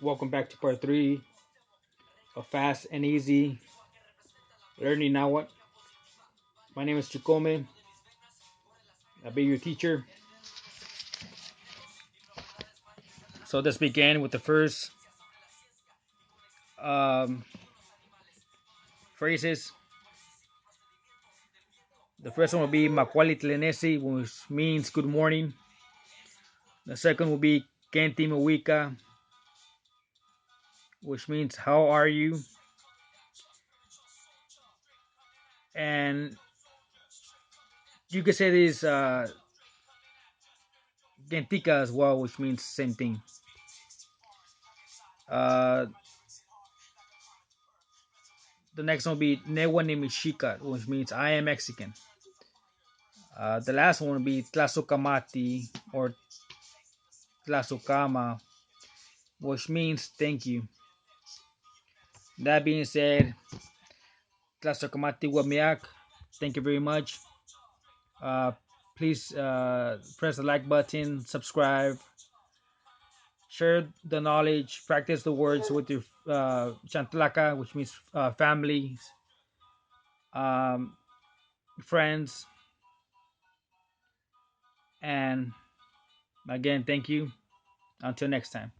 Welcome back to part three of Fast and Easy Learning Nahuatl. My name is Chukome. I'll be your teacher. So let's begin with the first um, phrases. The first one will be Makwali Tlenesi, which means good morning. The second will be Kenti Mawika, which means how are you? And you can say this Gentika as well, which means same thing. Uh, the next one will be Newa Nimishika, which means I am Mexican. The last one will be Tlasukamati or Tlasukama, which means thank you. That being said, Tlasukamati Wamiak, thank you very much. Uh, please press the like button, subscribe, share the knowledge, practice the words with your Chantlaka, which means families, um, friends, and again, thank you. Until next time.